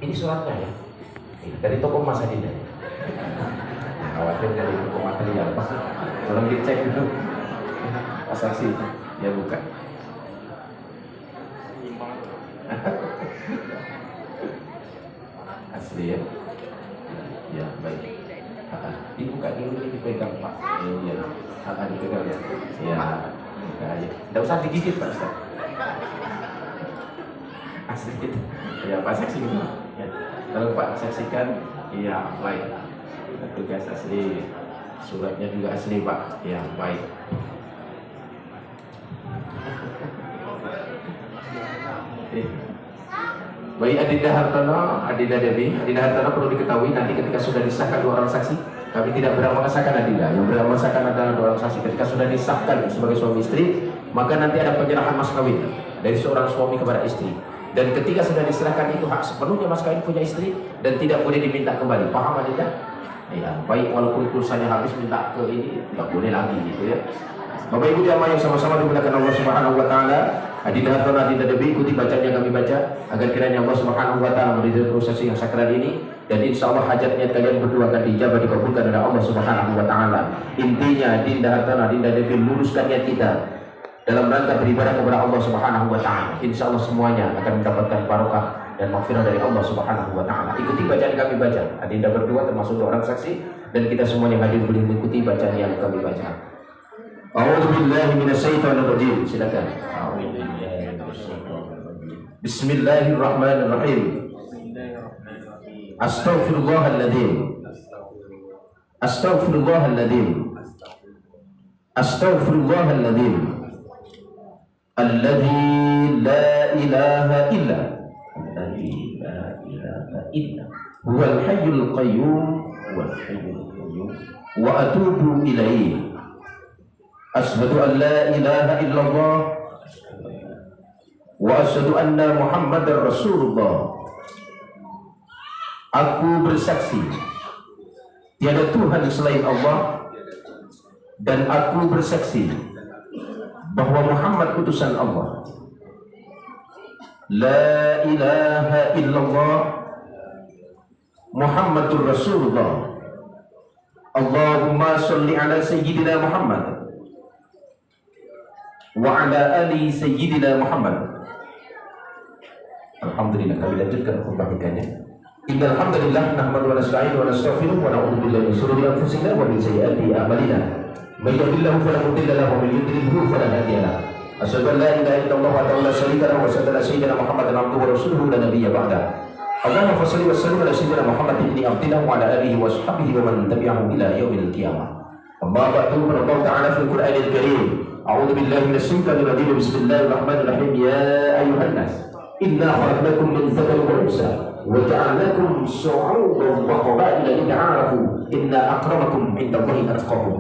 Ini suratnya ya. Ini dari toko Mas Adinda. Khawatir dari toko material. Tolong dicek dulu. Pas saksi ya bukan. Asli ya. Ya baik. Dibuka dulu, dipegang Pak. Iya. Dipegang ya. Ya. Tidak usah digigit Pak Ustaz. Asli gitu. Ya Pak saksi gitu. Ya. Kalau Pak saksikan, iya baik. Tugas asli, suratnya juga asli Pak. Ya baik. Baik Adinda Hartono, Adinda Dewi, Adinda Hartono perlu diketahui nanti ketika sudah disahkan 2 orang saksi, kami tidak berhak mengesahkan Adinda. Yang berhak mengesahkan adalah 2 orang saksi. Ketika sudah disahkan sebagai suami istri, maka nanti ada penyerahan mas kawin dari seorang suami kepada istri. Dan ketika sudah diserahkan itu hak sepenuhnya mas kawin punya istri dan tidak boleh diminta kembali. Paham Adinda? Ya, baik walaupun pulsanya habis minta ke ini tidak boleh lagi gitu ya. Bapak Ibu jamaah yang sama-sama dimuliakan Allah Subhanahu wa taala, Adinda Hartono, Adinda Dewi, ikuti bacaan yang kami baca agar kiranya Allah Subhanahu wa taala meridhai prosesi yang sakral ini dan insya Allah hajat niat kalian berdua akan dijabah dikabulkan oleh Allah Subhanahu wa taala. Intinya Adinda Hartono, Adinda Dewi luruskan niat kita dalam rangka beribadah kepada Allah Subhanahu wa taala. Insya Allah semuanya akan mendapatkan barokah dan maghfirah dari Allah Subhanahu wa taala. Ikuti bacaan yang kami baca. Adinda berdua termasuk 2 orang saksi dan kita semuanya hadir boleh mengikuti bacaan yang kami baca. A'udzubillahi minasyaitonirrajim. Silakan. Bismillahirrahmanirrahim. Astaghfirullahaladzim. Astaghfirullahaladzim. Astaghfirullahaladzim. Alladzi la ilaha illa. Alladzi la ilaha illa. Huwal hayyul qayyum. Huwal hayyul qayyum. Wa atubu ilaihi. Asyhadu an la ilaha illallah wa asyhadu anna Muhammadar Rasulullah. Aku bersaksi tiada Tuhan selain Allah dan aku bersaksi bahwa Muhammad utusan Allah. La ilaha illallah Muhammadur Rasulullah. Allahumma sholli ala sayyidina Muhammad wa ala ali sayyidina Muhammad. Alhamdulillah, kami lanjutkan khutbah kita. Innal hamdalillah nahmaduhu wa nasta'inuhu wa nastaghfiruh wa na'udzu billahi min shururi anfusina wa min sayyiati a'malina. May yahdihillahu fala mudilla lahu wa may yudlil fala hadiya lahu. Asyhadu an la ilaha illallah wahdahu la syarika lahu wa asyhadu anna sayyidina Muhammadan abduhu wa rasuluhu la nabiyya ba'dahu. Allahumma shalli wa sallim ala sayyidina Muhammadin ibni abdillah wa ala alihi wa sahbihi wa man tabi'ahu ila yaumil qiyamah. Amma ba'du, qala Allah ta'ala fil Qur'anil Karim. A'udzu billahi minasyaitonir rajim. Bismillahirrahmanirrahim. Ya ayyuhan nas, inna khalaqnakum min dzakarin wa unsa wa ja'alnakum shu'uban wa qabaila lita'arafu inna akramakum 'indallahi atqakum.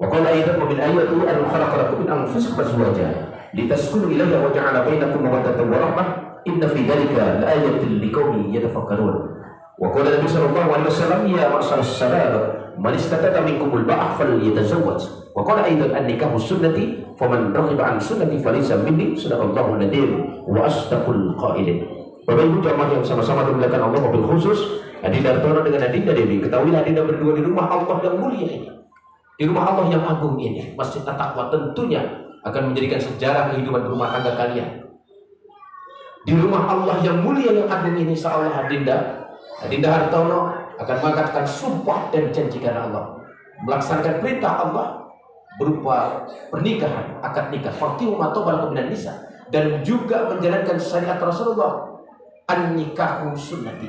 Wa qala aidan min ayatihi an khalaqa lakum min anfusikum azwajan litaskunu ilayha wa ja'ala bainakum mawaddatan wa rahmah inna fi dzalika laayatin liqaumin yatafakkarun. Wa qala Nabi sallallahu alaihi wasallam ya ma'syaras shabab man istata'a minkumul ba'ah falyatazawwaj. Wa qala aidan an-nikahu sunnati faman raghiba an sunnati falaysa minni. Sadaqallahu nadir wa asdaqul qailin. Bapak Ibu jamaah yang sama-sama dimuliakan Allah, mobil khusus Adinda Hartono dengan Adinda Dewi, ketahuilah Adinda berdua di rumah Allah yang mulia ini, di rumah Allah yang agung ini, Masjid At-Taqwa tentunya akan menjadikan sejarah kehidupan rumah tangga kalian. Di rumah Allah yang mulia yang agung ini, insyaallah Adinda Hartono akan mengangkatkan sumpah dan janji karena Allah, melaksanakan perintah Allah berupa pernikahan, akad nikah, fakih atau balaqabinan nisa, dan juga menjalankan syariat Rasulullah, an-nikahu sunnati.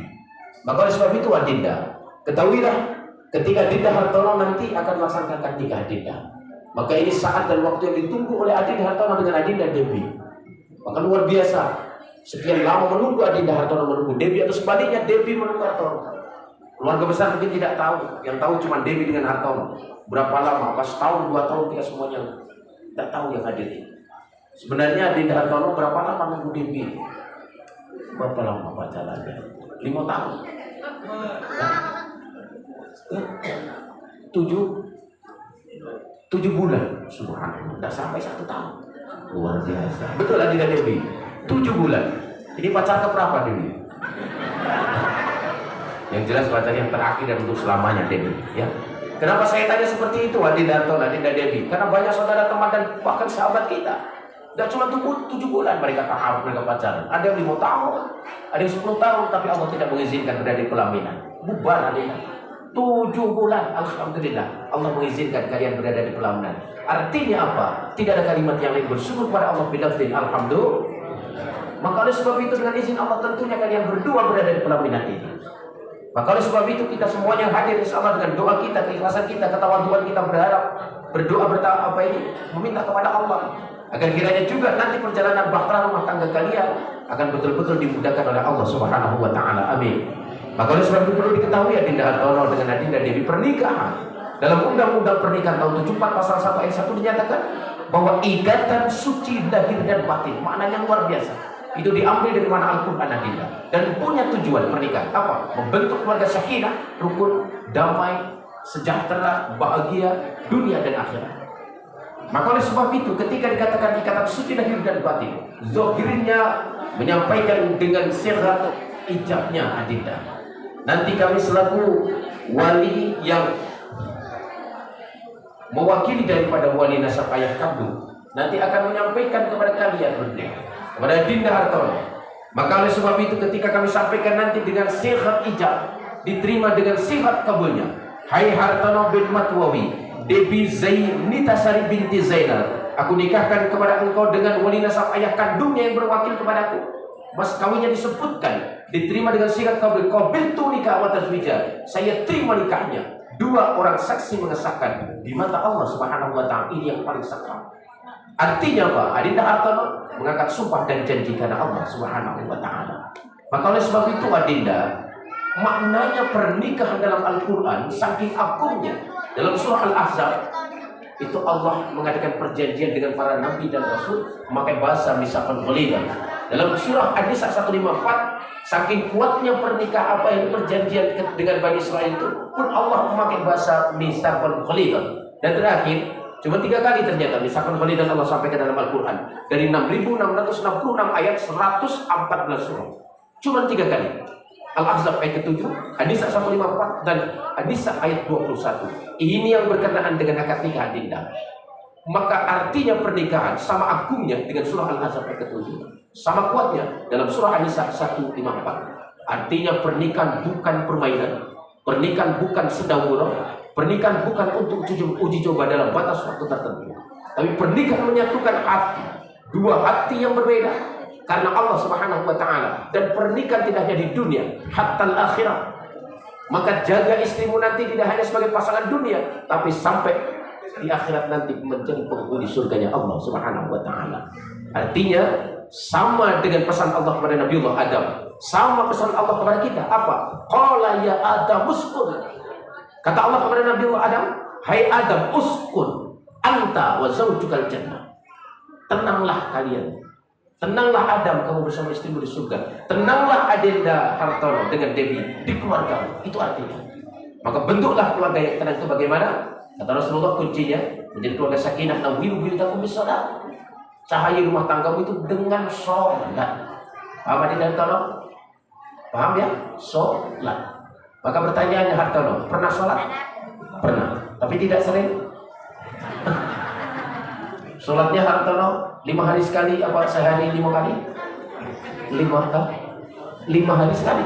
Maka oleh sebab itu Adinda, ketahuilah ketika Adinda Hartono nanti akan melaksanakan akad nikah Adinda, maka ini saat dan waktu yang ditunggu oleh Adinda Hartono dengan Adinda Dewi. Maka luar biasa, sekian lama menunggu Adinda Hartono menunggu Dewi, atau sebaliknya Dewi menunggu Hartono. Keluarga besar mungkin tidak tahu, yang tahu cuma Dewi dengan Hartono. Berapa lama? Pas tahun, 2 tahun, kita semuanya tidak tahu yang hadir ini. Sebenarnya Adinda Hartono berapa lama menunggu Dewi? Berapa lama pacarannya? 5 tahun. 7 bulan. Subhanallah, tidak sampai 1 tahun. Luar biasa. Betul Adinda Dewi, 7 bulan. Ini pacar keberapa Dewi? Yang jelas baca yang terakhir dan untuk selamanya, Debbie. Ya. Kenapa saya tanya seperti itu, Adinda Hartono, Adinda Debbie? Karena banyak saudara teman dan bahkan sahabat kita. Dan cuma 7 bulan mereka tahu, mereka pacaran. Ada yang 5 tahun, ada yang 10 tahun, tapi Allah tidak mengizinkan berada di pelaminan. Bubar Adinda. 7 bulan, alhamdulillah Allah mengizinkan kalian berada di pelaminan. Artinya apa? Tidak ada kalimat yang lain bersyukur kepada Allah bilafzin alhamdulillah. Maka oleh sebab itu dengan izin Allah tentunya kalian berdua berada di pelaminan ini. Maka oleh sebab itu kita semuanya hadir insyaallah dengan doa kita, keikhlasan kita, ketawaduan kita berharap, berdoa meminta kepada Allah agar kiranya juga nanti perjalanan bahtera rumah tangga kalian akan betul-betul dimudahkan oleh Allah Subhanahu wa taala. Amin. Maka oleh sebab itu perlu diketahui Adinda Hartono dengan Adinda Debbie, pernikahan dalam Undang-Undang Pernikahan tahun 74 pasal 1 ayat 1 dinyatakan bahwa ikatan suci lahir dan batin. Maknanya luar biasa. Itu diambil dari mana Al-Quran Adinda, dan punya tujuan pernikahan apa? Membentuk keluarga sakinah, rukun, damai, sejahtera, bahagia dunia dan akhirat. Maka oleh sebab itu ketika dikatakan ikatan suci lahir dan batin, zahirnya menyampaikan dengan syarat ijabnya Adinda. Nanti kami selaku wali yang mewakili daripada wali nasab ayah kandung nanti akan menyampaikan kepada kalian berdua, kepada Adinda Hartono. Maka oleh sebab itu ketika kami sampaikan nanti dengan syarat ijab, diterima dengan syarat kabulnya. Hai Hartono bin Matwawi, Debbie Zainita Sari binti Zainal, aku nikahkan kepada engkau dengan wali nasab ayah kandungnya yang berwakil kepadaku. Mas kawinnya disebutkan, diterima dengan syarat kabul. Qabiltu nikah wa tazwija, saya terima nikahnya. 2 orang saksi mengesahkan di mata Allah Subhanahu wa taala, ini yang paling sakral. Artinya apa? Adinda Hartono mengangkat sumpah dan janji karena Allah Subhanahu wa taala. Maka oleh sebab itu Adinda, maknanya pernikahan dalam Al-Qur'an saking agungnya. Dalam surah Al-Ahzab itu Allah mengadakan perjanjian dengan para nabi dan rasul memakai bahasa misaqan ghalidha. Dalam surah An-Nisa 154 saking kuatnya pernikahan perjanjian dengan Bani Israel itu pun Allah memakai bahasa misaqan ghalidha. Dan terakhir cuma 3 kali ternyata misaqan ghalidha Allah sampaikan dalam Al-Qur'an dari 6666 ayat 114 surah. Cuma 3 kali. Al-Ahzab ayat ke-7, An-Nisa 154 dan An-Nisa ayat 21. Ini yang berkenaan dengan akad nikah Adinda. Maka artinya pernikahan sama agungnya dengan surah Al-Ahzab ayat ke-7, sama kuatnya dalam surah An-Nisa 154. Artinya pernikahan bukan permainan, pernikahan bukan sedang gurau, pernikahan bukan untuk uji coba dalam batas waktu tertentu, tapi pernikahan menyatukan hati, 2 hati yang berbeda karena Allah Subhanahu wa taala. Dan pernikahan tidak hanya di dunia, hatta akhirat. Maka jaga istrimu nanti tidak hanya sebagai pasangan dunia, tapi sampai di akhirat nanti menjadi penghuni surganya Allah Subhanahu wa taala. Artinya sama dengan pesan Allah kepada Nabiullah Adam, sama pesan Allah kepada kita. Apa? Qala ya Adam uskun. Kata Allah kepada Nabiullah Adam, hai Adam uskun anta wa zawjukal jannah. Tenanglah kalian. Tenanglah Adam, kamu bersama istrimu di surga. Tenanglah Adinda Hartono dengan Debbie di keluarga. Itu artinya. Maka bentuklah keluarga yang tenang itu bagaimana? Kata Rasulullah kuncinya menjadi keluarga sakinah. Nawwiru buyutakum bis-shalah. Cahaya rumah tanggamu itu dengan sholat. Paham Adinda Hartono? Paham ya? Sholat. Maka pertanyaannya Hartono, pernah sholat? Pernah. Tapi tidak sering. Sholatnya Hartono 5 hari sekali apa sehari 5 kali? 5 hari sekali.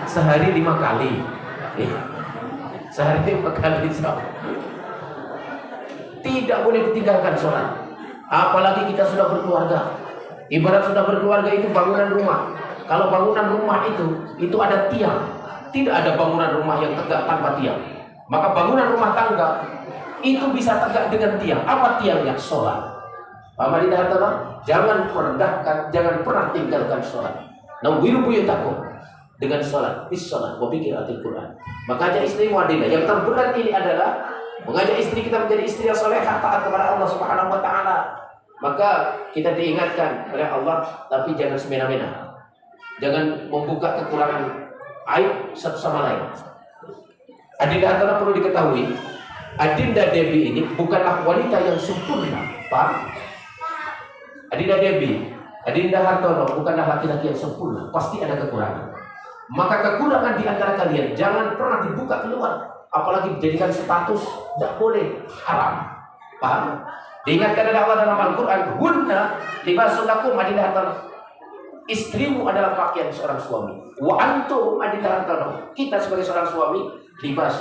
Sehari 5 kali. Sehari 5 kali sholat. Tidak boleh ditinggalkan sholat. Apalagi kita sudah berkeluarga. Ibarat sudah berkeluarga itu bangunan rumah. Kalau bangunan rumah itu ada tiang. Tidak ada bangunan rumah yang tegak tanpa tiang. Maka bangunan rumah tangga itu bisa tegak dengan tiang. Apa tiangnya? Sholat. Pak Adinda Hartono, jangan pernah tinggalkan sholat. Nawwiru buyutakum dengan sholat, bis-sholat, wa bi qiraatil Qur'an. Maka ajak istri Adinda. Yang terberat ini adalah mengajak istri kita menjadi istri yang solehah, taat kepada Allah Subhanahu wa taala. Maka kita diingatkan oleh Allah, tapi jangan semena-mena. Jangan membuka kekurangan aib satu sama lain. Adinda Hartono perlu diketahui, Adinda Debbie ini bukanlah wanita yang sempurna, Pak. Adinda Debbie, Adinda Hartono bukanlah laki-laki yang sempurna, pasti ada kekurangan. Maka kekurangan di antara kalian jangan pernah dibuka keluar, apalagi dijadikan status, tidak boleh, haram. Paham? Diingatkan oleh Allah dalam Al-Quran, hunna libasul lakum, istrimu adalah pakaian seorang suami. Wa antum kita sebagai seorang suami libas